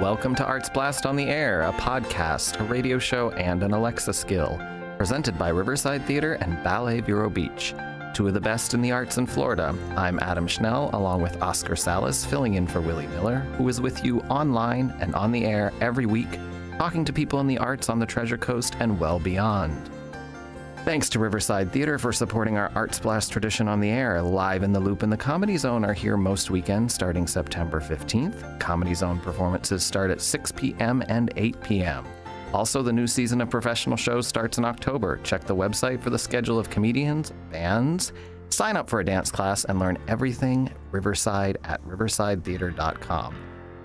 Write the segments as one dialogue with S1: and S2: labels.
S1: Welcome to Arts Blast on the Air, a podcast, a radio show, and an Alexa skill, presented by Riverside Theater and Ballet Vero Beach, two of the best in the arts in Florida. I'm Adam Schnell, along with Oscar Sales, filling in for Willie Miller, who is with you online and on the air every week, talking to people in the arts on the Treasure Coast and well beyond. Thanks to Riverside Theater for supporting our Arts Blast tradition on the air. Live in the Loop and the Comedy Zone are here most weekends starting September 15th. Comedy Zone performances start at 6 p.m. and 8 p.m. Also, the new season of professional shows starts in October. Check the website for the schedule of comedians, bands, sign up for a dance class, and learn everything Riverside at riversidetheater.com.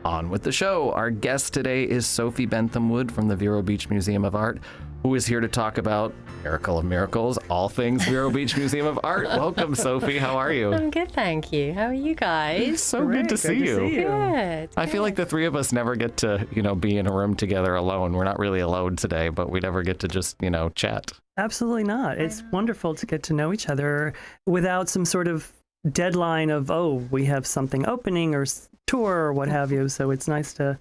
S1: On with the show. Our guest today is Sophie Bentham Wood from the Vero Beach Museum of Art, who is here to talk about Miracle of Miracles, all things Vero Beach Museum of Art. Welcome, Sophie. How are you?
S2: I'm good, thank you. How are you guys?
S1: So good to see you.
S2: Good.
S1: I feel like the three of us never get to, be in a room together alone. We're not really alone today, but we never get to just, chat.
S3: Absolutely not. It's wonderful to get to know each other without some sort of deadline of, we have something opening or tour or what have you. So it's nice to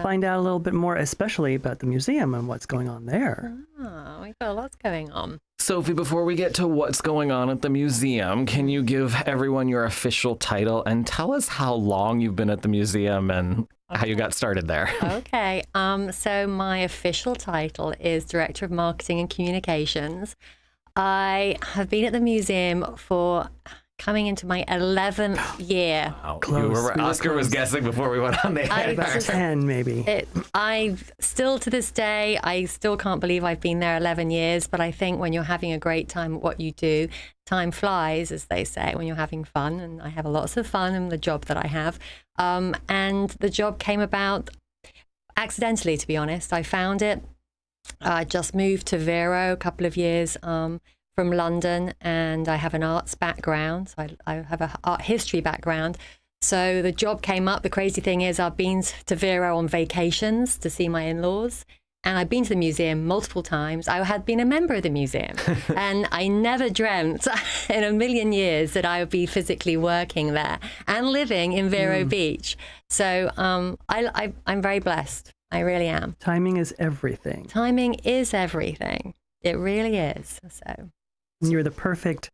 S3: find out a little bit more, especially about the museum and what's going on there.
S2: Oh, we've got lots going on.
S1: Sophie, before we get to what's going on at the museum, can you give everyone your official title and tell us how long you've been at the museum and how you got started there?
S2: Okay. So my official title is Director of Marketing and Communications. I have been at the museum for coming into my 11th year.
S1: Wow. Oscar was guessing before we went on the air.
S3: About 10, maybe.
S2: I still, to this day, I still can't believe I've been there 11 years, but I think when you're having a great time at what you do, time flies, as they say, when you're having fun, and I have lots of fun in the job that I have. And the job came about accidentally, to be honest. I found it. I just moved to Vero a couple of years from London, and I have an arts background. So I have an art history background. So the job came up. The crazy thing is I've been to Vero on vacations to see my in-laws, and I've been to the museum multiple times. I had been a member of the museum, and I never dreamt in a million years that I would be physically working there and living in Vero Beach. So I'm very blessed. I really am.
S3: Timing is everything.
S2: Timing is everything. It really is. So
S3: you're the perfect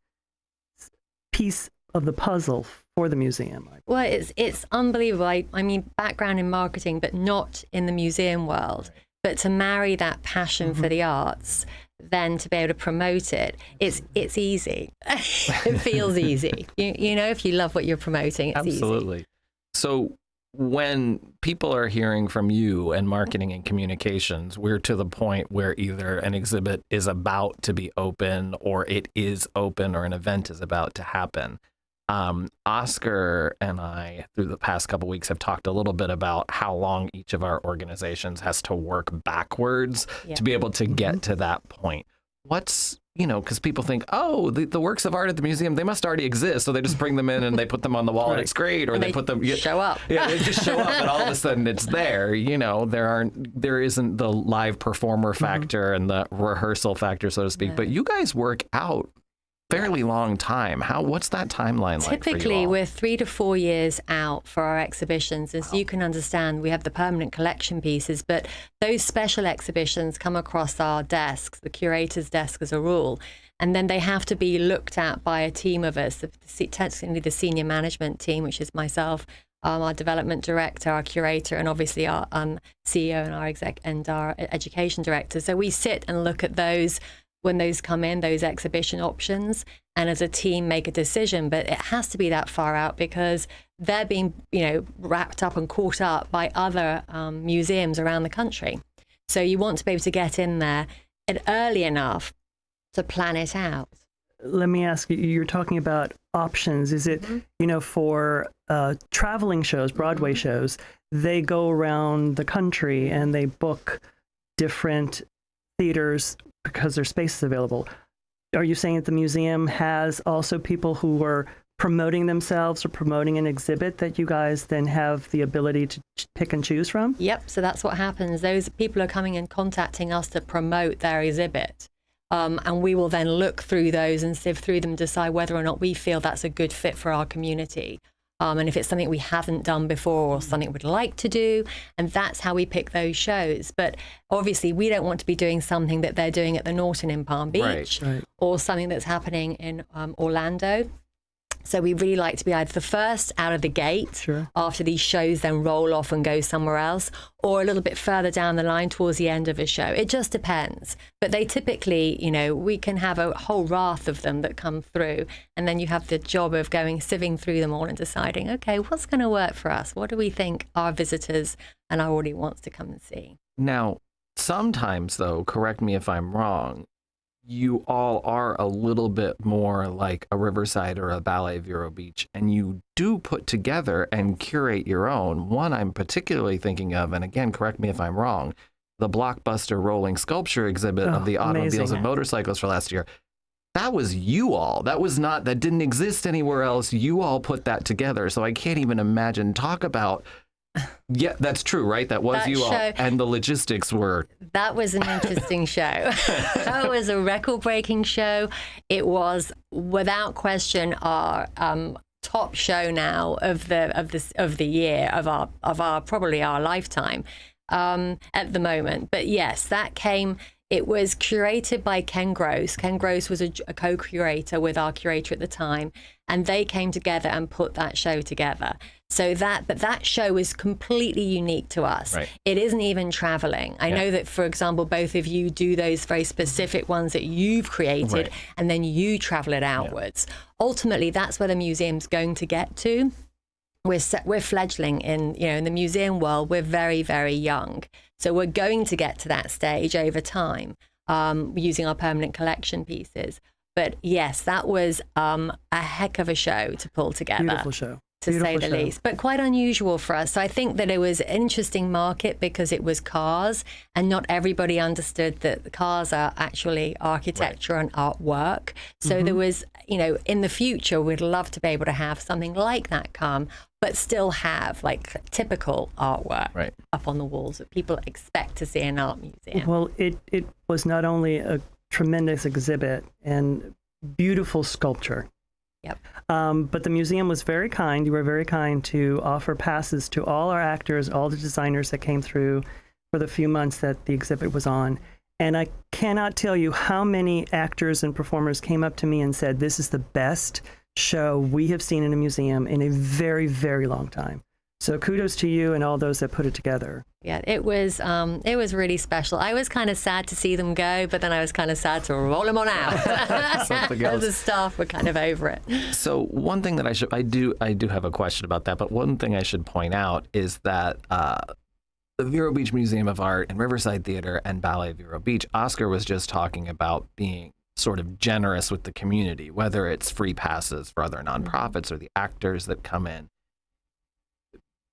S3: piece of the puzzle for the museum.
S2: Well, it's unbelievable. I mean, background in marketing, but not in the museum world. But to marry that passion for the arts, then to be able to promote it, it's easy. It feels easy. You know, if you love what you're promoting, it's
S1: Absolutely.
S2: Easy.
S1: So when people are hearing from you and marketing and communications, we're to the point where either an exhibit is about to be open or it is open or an event is about to happen. Oscar and I, through the past couple of weeks, have talked a little bit about how long each of our organizations has to work backwards to be able to get to that point. What's, because people think, the works of art at the museum, they must already exist. So they just bring them in and they put them on the wall and it's great. Or they put them
S2: show up.
S1: Yeah, they just show up and all of a sudden it's there. There isn't the live performer factor and the rehearsal factor, so to speak. But you guys work out fairly long time. What's that timeline like for you
S2: Typically,
S1: all?
S2: we're 3 to 4 years out for our exhibitions. As you can understand, we have the permanent collection pieces, but those special exhibitions come across our desks, the curator's desk as a rule, and then they have to be looked at by a team of us, technically the senior management team, which is myself, our development director, our curator, and obviously our CEO and our exec and our education director. So we sit and look at those when those come in, those exhibition options, and as a team make a decision. But it has to be that far out because they're being, wrapped up and caught up by other museums around the country. So you want to be able to get in there early enough to plan it out.
S3: Let me ask you, you're talking about options. Is it, for traveling shows, Broadway shows, they go around the country and they book different theaters because there's spaces available. Are you saying that the museum has also people who are promoting themselves or promoting an exhibit that you guys then have the ability to pick and choose from?
S2: Yep, so that's what happens. Those people are coming and contacting us to promote their exhibit. And we will then look through those and sift through them, decide whether or not we feel that's a good fit for our community. and if it's something we haven't done before or something we'd like to do. And that's how we pick those shows. But obviously, we don't want to be doing something that they're doing at the Norton in Palm Beach,
S3: Right.
S2: or something that's happening in Orlando. So we really like to be either the first out of the gate
S3: Sure.
S2: after these shows then roll off and go somewhere else, or a little bit further down the line towards the end of a show. It just depends. But they typically, we can have a whole raft of them that come through. And then you have the job of sieving through them all and deciding, okay, what's going to work for us? What do we think our visitors and our audience wants to come and see?
S1: Now, sometimes, though, correct me if I'm wrong, you all are a little bit more like a Riverside or a Ballet Vero Beach, and you do put together and curate your own. One I'm particularly thinking of, and again, correct me if I'm wrong, the blockbuster rolling sculpture exhibit of the automobiles
S3: amazing.
S1: and motorcycles for last year. That was you all. That didn't exist anywhere else. You all put that together. So I can't even imagine. Talk about, yeah, that's true, right? That was you all. And the logistics were.
S2: That was an interesting show. That was a record-breaking show. It was, without question, our top show now of the year, of our probably our lifetime at the moment. But yes, that came. It was curated by Ken Gross. Ken Gross was a co-curator with our curator at the time, and they came together and put that show together. But that show is completely unique to us.
S1: Right.
S2: It isn't even traveling. I know that, for example, both of you do those very specific ones that you've created,
S1: Right.
S2: and then you travel it outwards. Yeah. Ultimately, that's where the museum's going to get to. We're fledgling in the museum world. We're very, very young. So we're going to get to that stage over time, using our permanent collection pieces. But yes, that was a heck of a show to pull together.
S3: Beautiful show.
S2: To say the least, but quite unusual for us. So I think that it was an interesting market because it was cars, and not everybody understood that the cars are actually architecture and artwork. So there was, in the future, we'd love to be able to have something like that come, but still have like typical artwork up on the walls that people expect to see in an art museum.
S3: Well, it was not only a tremendous exhibit and beautiful sculpture.
S2: Yep.
S3: But the museum was very kind. You were very kind to offer passes to all our actors, all the designers that came through for the few months that the exhibit was on. And I cannot tell you how many actors and performers came up to me and said, this is the best show we have seen in a museum in a very, very long time. So kudos to you and all those that put it together.
S2: Yeah, it was really special. I was kind of sad to see them go, but then I was kind of sad to roll them on out.
S1: Something else.
S2: The staff were kind of over it.
S1: So one thing that I do have a question about that, but one thing I should point out is that the Vero Beach Museum of Art and Riverside Theater and Ballet Vero Beach, Oscar was just talking about being sort of generous with the community, whether it's free passes for other nonprofits or the actors that come in.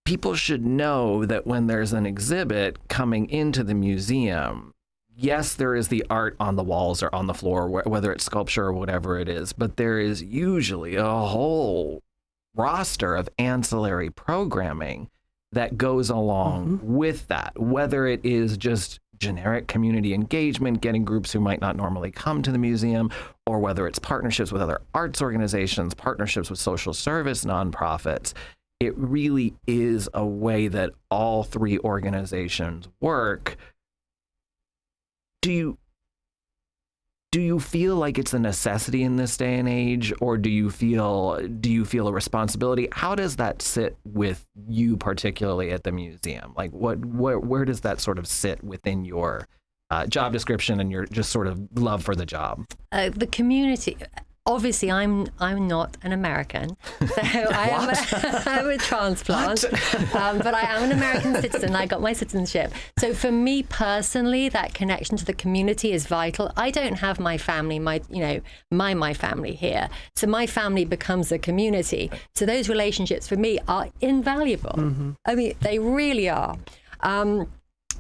S1: People should know that when there's an exhibit coming into the museum, yes, there is the art on the walls or on the floor, whether it's sculpture or whatever it is, but there is usually a whole roster of ancillary programming that goes along with that, whether it is just generic community engagement, getting groups who might not normally come to the museum, or whether it's partnerships with other arts organizations, partnerships with social service nonprofits. It really is a way that all three organizations work. Do you feel like it's a necessity in this day and age, or do you feel a responsibility? How does that sit with you, particularly at the museum? Like, where does that sort of sit within your job description and your just sort of love for the job?
S2: The community. Obviously, I'm not an American, so I'm a transplant, but I am an American citizen. I got my citizenship. So for me personally, that connection to the community is vital. I don't have my family, my family here. So my family becomes a community. So those relationships for me are invaluable. I mean, they really are.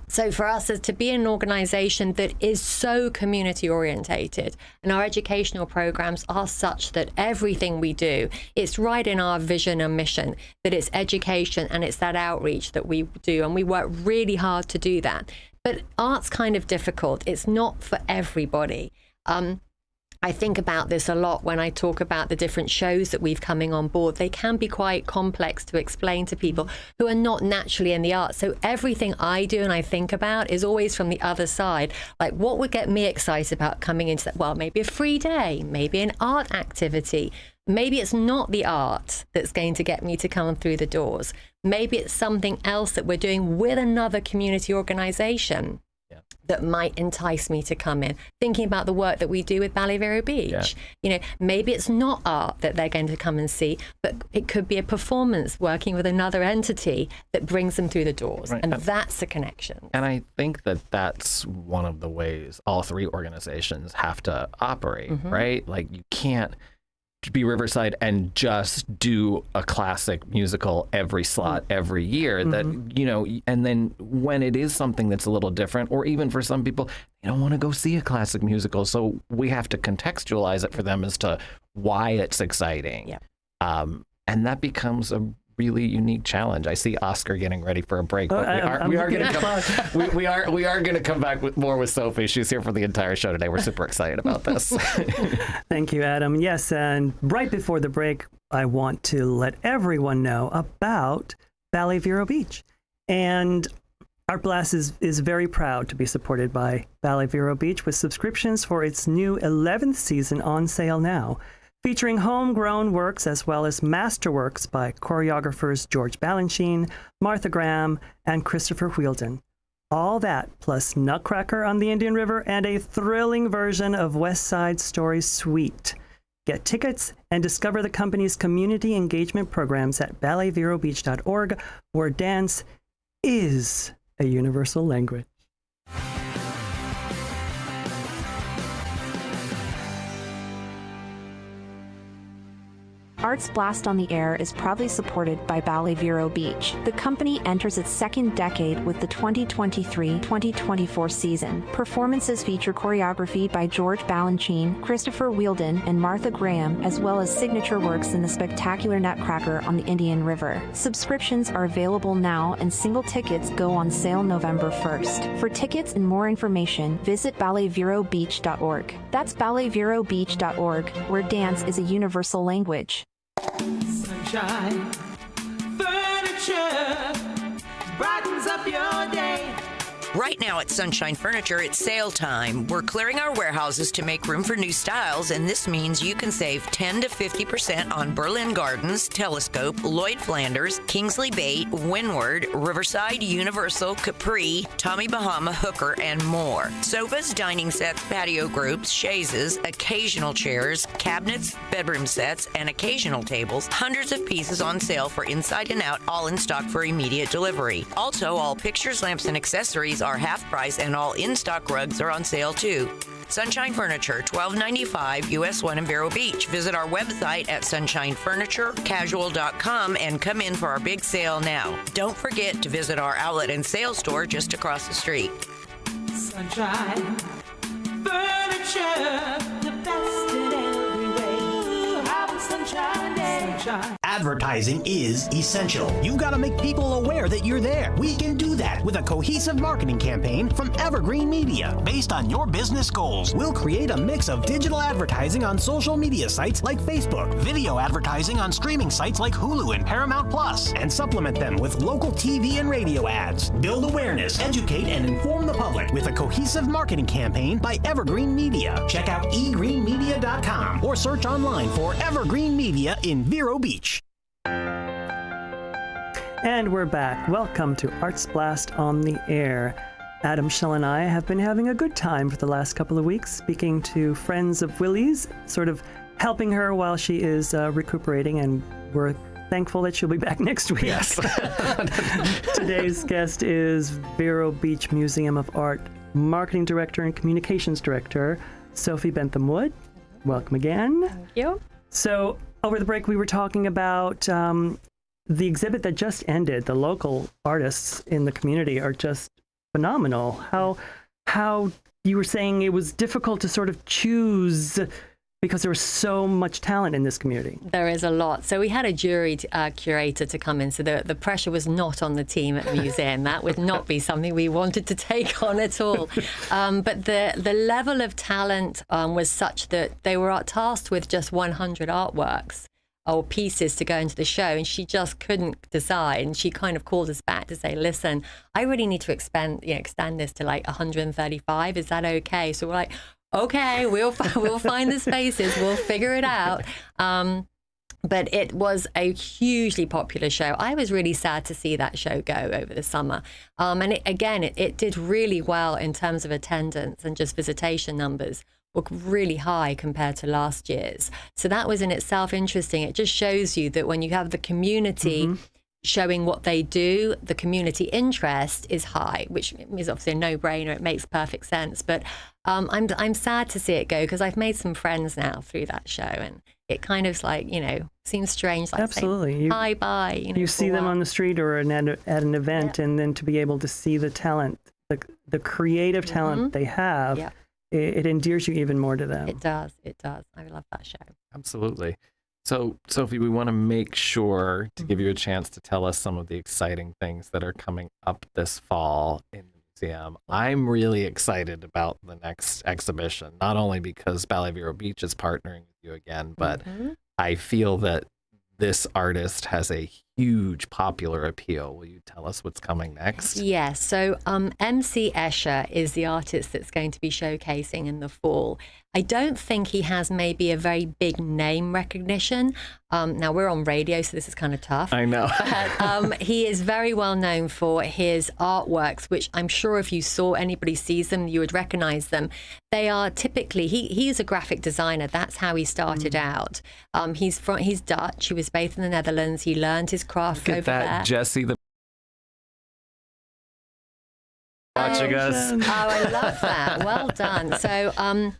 S2: So for us, to be an organization that is so community orientated, and our educational programs are such that everything we do, it's right in our vision and mission, that it's education and it's that outreach that we do. And we work really hard to do that. But art's kind of difficult. It's not for everybody. I think about this a lot when I talk about the different shows that we've coming on board. They can be quite complex to explain to people who are not naturally in the arts. So everything I do and I think about is always from the other side. Like, what would get me excited about coming into that? Well, maybe a free day, maybe an art activity. Maybe it's not the art that's going to get me to come through the doors. Maybe it's something else that we're doing with another community organization that might entice me to come in. Thinking about the work that we do with Ballet Vero Beach. You know, maybe it's not art that they're going to come and see, but it could be a performance working with another entity that brings them through the doors. Right. And that's the connection.
S1: And I think that that's one of the ways all three organizations have to operate, right? Like, you can't be Riverside and just do a classic musical every slot every year. That, you know, and then when it is something that's a little different, or even for some people, they don't want to go see a classic musical, so we have to contextualize it for them as to why it's exciting. And that becomes a really unique challenge. I see Oscar getting ready for a break, but we are going to come back with more with Sophie. She's here for the entire show today. We're super excited about this.
S3: Thank you, Adam. Yes, and right before the break, I want to let everyone know about Ballet Vero Beach. And Art Blast is very proud to be supported by Ballet Vero Beach with subscriptions for its new 11th season on sale now, featuring homegrown works as well as masterworks by choreographers George Balanchine, Martha Graham, and Christopher Wheeldon. All that plus Nutcracker on the Indian River and a thrilling version of West Side Story Suite. Get tickets and discover the company's community engagement programs at balletverobeach.org, where dance is a universal language.
S4: Arts Blast on the Air is proudly supported by Ballet Vero Beach. The company enters its second decade with the 2023-2024 season. Performances feature choreography by George Balanchine, Christopher Wheeldon, and Martha Graham, as well as signature works in the spectacular Nutcracker on the Indian River. Subscriptions are available now, and single tickets go on sale November 1st. For tickets and more information, visit balletverobeach.org. That's balletverobeach.org, where dance is a universal language.
S5: Sunshine Furniture brightens up your day.
S6: Right now at Sunshine Furniture, it's sale time. We're clearing our warehouses to make room for new styles, and this means you can save 10 to 50% on Berlin Gardens, Telescope, Lloyd Flanders, Kingsley Bait, Windward, Riverside, Universal, Capri, Tommy Bahama, Hooker, and more. Sofas, dining sets, patio groups, chaises, occasional chairs, cabinets, bedroom sets, and occasional tables. Hundreds of pieces on sale for inside and out, all in stock for immediate delivery. Also, all pictures, lamps, and accessories are half price, and all in-stock rugs are on sale too. Sunshine Furniture, $12.95 US 1 in Vero Beach. Visit our website at sunshinefurniturecasual.com and come in for our big sale now. Don't forget to visit our outlet and sales store just across the street.
S5: Sunshine Furniture, the best in every way. Have a sunshine day. Sunshine.
S7: Advertising is essential. You've got to make people aware that you're there. We can do that with a cohesive marketing campaign from Evergreen Media. Based on your business goals, we'll create a mix of digital advertising on social media sites like Facebook, video advertising on streaming sites like Hulu and Paramount Plus, and supplement them with local TV and radio ads. Build awareness, educate, and inform the public with a cohesive marketing campaign by Evergreen Media. Check out egreenmedia.com or search online for Evergreen Media in Vero Beach.
S3: And we're back. Welcome to Arts Blast on the Air. Adam Schnell and I have been having a good time for the last couple of weeks, speaking to friends of Willie's, sort of helping her while she is recuperating, and we're thankful that she'll be back next week.
S1: Yes.
S3: Today's guest is Vero Beach Museum of Art Marketing Director and Communications Director, Sophie Bentham Wood. Welcome again.
S2: Thank you.
S3: So, over the break, we were talking about the exhibit that just ended. The local artists in the community are just phenomenal. How you were saying it was difficult to sort of choose because there was so much talent in this community.
S2: There is a lot. So we had a jury curator to come in. So the pressure was not on the team at the museum. That would not be something we wanted to take on at all. But the level of talent was such that they were tasked with just 100 artworks or pieces to go into the show, and she just couldn't decide. And she kind of called us back to say, listen, I really need to extend this to like 135. Is that okay? So we're like, okay, we'll find the spaces, we'll figure it out. But it was a hugely popular show. I was really sad to see that show go over the summer. And it did really well in terms of attendance, and just visitation numbers were really high compared to last year's. So that was in itself interesting. It just shows you that when you have the community showing what they do, the community interest is high, which is obviously a no-brainer. It makes perfect sense. But I'm sad to see it go, because I've made some friends now through that show, and it kind of like, seems strange. Like
S3: absolutely,
S2: saying, hi, bye.
S3: You see them on the street or at an event, and then to be able to see the talent, the creative talent they have, it endears you even more to them.
S2: It does. I love that show.
S1: Absolutely. So, Sophie, we want to make sure to give you a chance to tell us some of the exciting things that are coming up this fall in the museum. I'm really excited about the next exhibition, not only because Ballet Vero Beach is partnering with you again, but I feel that this artist has a huge popular appeal. Will you tell us what's coming next?
S2: Yes. So MC Escher is the artist that's going to be showcasing in the fall. I don't think he has maybe a very big name recognition. Now, we're on radio, so this is kind of tough.
S1: I know.
S2: But he is very well known for his artworks, which I'm sure if you saw anybody sees them, you would recognize them. They are typically, he's a graphic designer. That's how he started out. He's Dutch. He was based in the Netherlands. He learned his craft over there.
S1: Jesse, the watching us.
S2: Oh, I love that. Well done. So,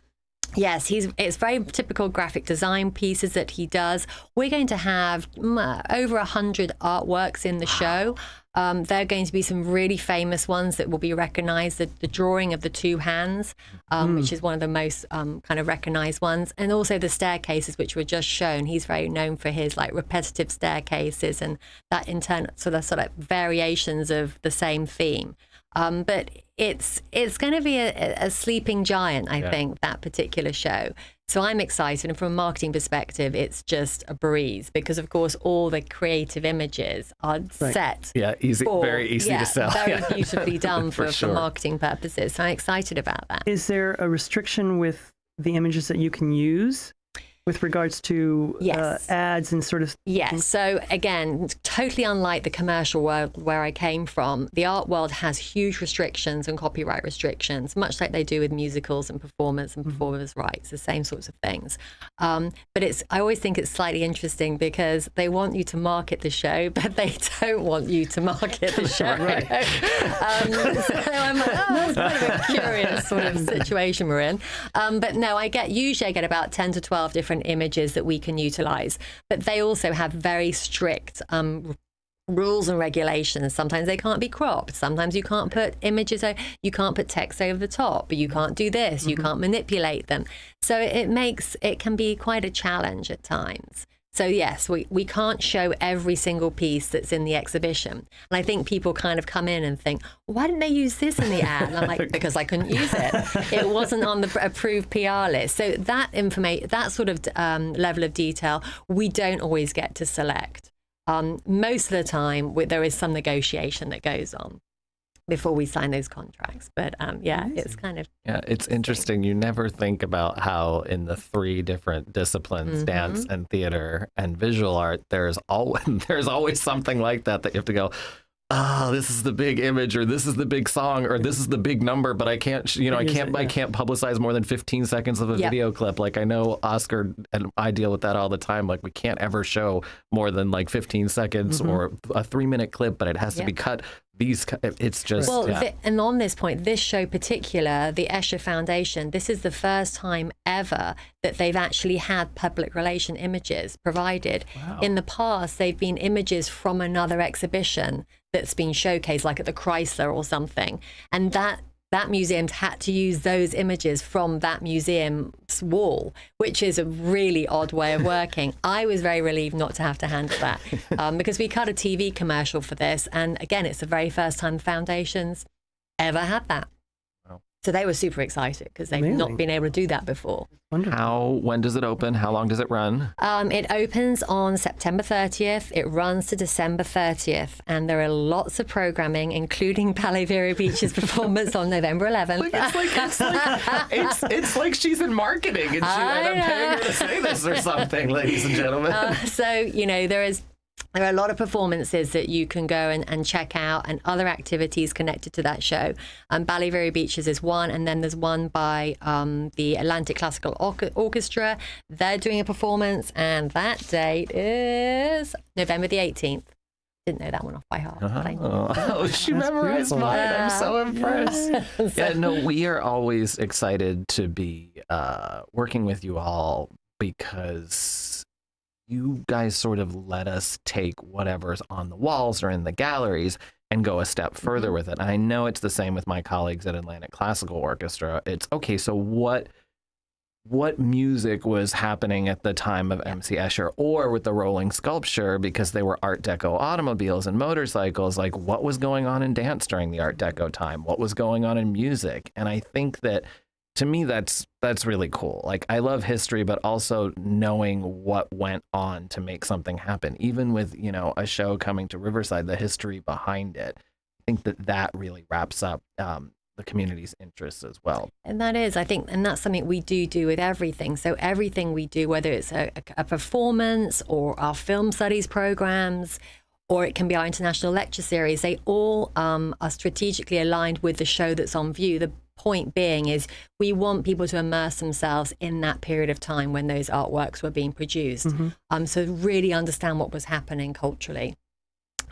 S2: yes, it's very typical graphic design pieces that he does. We're going to have over 100 artworks in the show. There are going to be some really famous ones that will be recognized. The drawing of the two hands, which is one of the most kind of recognized ones. And also the staircases, which were just shown. He's very known for his like repetitive staircases and that internal sort of variations of the same theme. But it's going to be a sleeping giant, I think, that particular show. So I'm excited. And from a marketing perspective, it's just a breeze because, of course, all the creative images are set.
S1: Yeah, very easy to sell.
S2: Very beautifully done for marketing purposes. So I'm excited about that.
S3: Is there a restriction with the images that you can use with regards to ads and sort of...
S2: Yes. So again, totally unlike the commercial world where I came from, the art world has huge restrictions and copyright restrictions, much like they do with musicals and performers' rights, the same sorts of things. But I always think it's slightly interesting because they want you to market the show, but they don't want you to market the show. So I'm like, it's kind of a curious sort of situation we're in. But no, usually I get about 10 to 12 different images that we can utilize, but they also have very strict rules and regulations. Sometimes they can't be cropped. Sometimes you can't put you can't put text over the top, but you can't do this. You can't manipulate them. So it can be quite a challenge at times. So yes, we can't show every single piece that's in the exhibition. And I think people kind of come in and think, why didn't they use this in the ad? And I'm like, because I couldn't use it. It wasn't on the approved PR list. So that sort of level of detail, we don't always get to select. Most of the time, there is some negotiation that goes on before we sign those contracts. But it's kind of...
S1: Yeah, it's interesting. You never think about how in the three different disciplines, dance and theater and visual art, there's always something like that you have to go, this is the big image, or this is the big song, or this is the big number, but I can't publicize more than 15 seconds of a video clip. Like I know Oscar and I deal with that all the time. Like we can't ever show more than like 15 seconds or a 3-minute clip, but it has to be cut. It's just...
S2: And on this point, this show particular, the Escher Foundation, this is the first time ever that they've actually had public relation images provided. Wow. In the past, they've been images from another exhibition that's been showcased, like at the Chrysler or something. And that that museum's had to use those images from that museum's wall, which is a really odd way of working. I was very relieved not to have to handle that because we cut a TV commercial for this. And again, it's the very first time the foundations ever had that. So they were super excited because they've not been able to do that before.
S1: When does it open? How long does it run?
S2: It opens on September 30th. It runs to December 30th. And there are lots of programming, including Ballet Vero Beach's performance on November 11th.
S1: It's like she's in marketing and I'm paying her to say this or something, ladies and gentlemen.
S2: So, there are a lot of performances that you can go and check out and other activities connected to that show. Ballet Vero Beaches is one, and then there's one by the Atlantic Classical Orchestra. They're doing a performance, and that date is November the 18th. Didn't know that one off by heart.
S1: She memorized mine. I'm so impressed. We are always excited to be working with you all because you guys sort of let us take whatever's on the walls or in the galleries and go a step further with it. And I know it's the same with my colleagues at Atlantic Classical Orchestra. It's okay, so what music was happening at the time of MC Escher, or with the rolling sculpture, because they were Art Deco automobiles and motorcycles, like what was going on in dance during the Art Deco time? What was going on in music? And I think that, to me, that's really cool. Like, I love history, but also knowing what went on to make something happen. Even with, a show coming to Riverside, the history behind it, I think that really wraps up the community's interests as well.
S2: And that is, I think, and that's something we do with everything. So everything we do, whether it's a performance or our film studies programs, or it can be our international lecture series, they all are strategically aligned with the show that's on view. The point being is we want people to immerse themselves in that period of time when those artworks were being produced. So really understand what was happening culturally.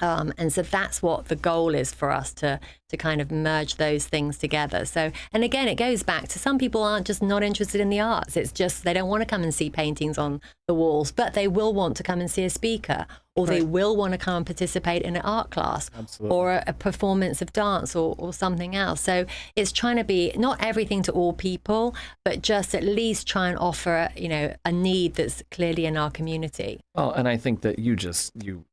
S2: And so that's what the goal is for us, to kind of merge those things together. So, and again, it goes back to some people aren't just not interested in the arts. It's just they don't want to come and see paintings on the walls, but they will want to come and see a speaker, or they will want to come and participate in an art class, or a performance of dance, or something else. So it's trying to be not everything to all people, but just at least try and offer, a need that's clearly in our community.
S1: Well, and I think that you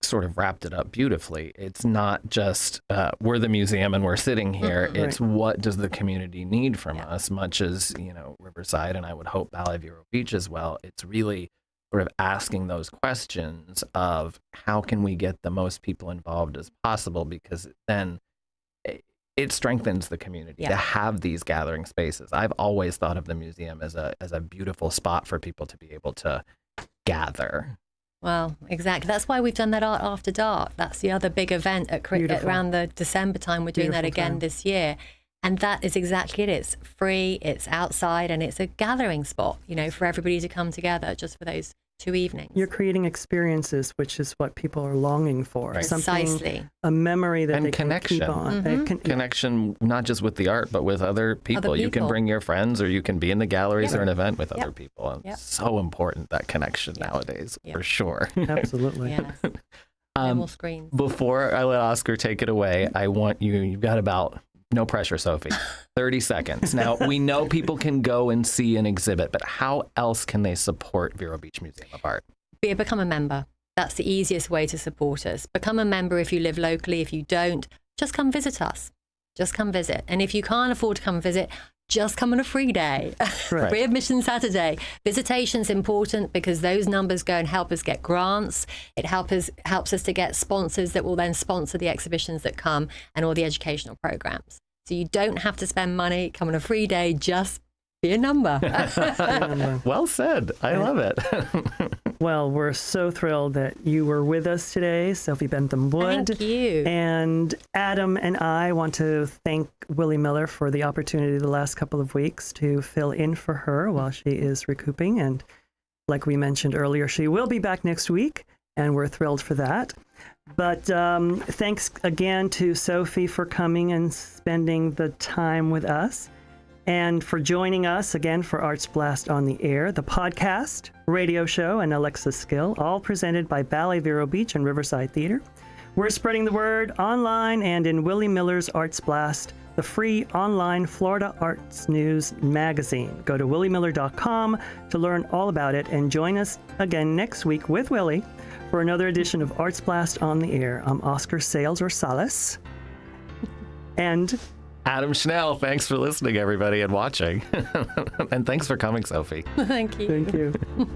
S1: sort of wrapped it up beautifully. It's not just we're the museum and we're sitting here. It's what does the community need from us, much as, Riverside, and I would hope Ballet Vero Beach as well. It's really sort of asking those questions of how can we get the most people involved as possible, because then it strengthens the community to have these gathering spaces. I've always thought of the museum as a beautiful spot for people to be able to gather.
S2: Well, exactly. That's why we've done that Art After Dark. That's the other big event around the December time. We're doing that again this year. And that is exactly it. It's free, it's outside, and it's a gathering spot, for everybody to come together just for those 2 evenings.
S3: You're creating experiences, which is what people are longing for.
S1: Right.
S2: Precisely.
S3: A memory that
S1: and
S3: they
S1: connection.
S3: can keep on.
S1: Connection, not just with the art, but with other people. You can bring your friends, or you can be in the galleries or an event with other people. And it's so important, that connection nowadays, for sure.
S3: Absolutely.
S2: Yes. No more screens.
S1: Before I let Oscar take it away, I want you've got about, no pressure, Sophie, 30 seconds. Now, we know people can go and see an exhibit, but how else can they support Vero Beach Museum of Art?
S2: Become a member. That's the easiest way to support us. Become a member if you live locally. If you don't, just come visit us. Just come visit. And if you can't afford to come visit, just come on a free day. Free admission Saturday. Visitation's important because those numbers go and help us get grants. It helps us to get sponsors that will then sponsor the exhibitions that come and all the educational programs. So you don't have to spend money. Come on a free day. Just be a number.
S1: Well said. I love it.
S3: Well, we're so thrilled that you were with us today, Sophie Bentham Wood.
S2: Thank you.
S3: And Adam and I want to thank Willie Miller for the opportunity the last couple of weeks to fill in for her while she is recouping. And like we mentioned earlier, she will be back next week, and we're thrilled for that. But thanks again to Sophie for coming and spending the time with us, and for joining us again for Arts Blast on the Air, the podcast, radio show, and Alexa Skill, all presented by Ballet Vero Beach and Riverside Theater. We're spreading the word online and in Willie Miller's Arts Blast the free online Florida Arts News magazine. Go to williemiller.com to learn all about it and join us again next week with Willie for another edition of Arts Blast on the Air. I'm Oscar Sales or Salas. And
S1: Adam Schnell, thanks for listening, everybody, and watching. And thanks for coming, Sophie.
S2: Thank you.
S3: thank you.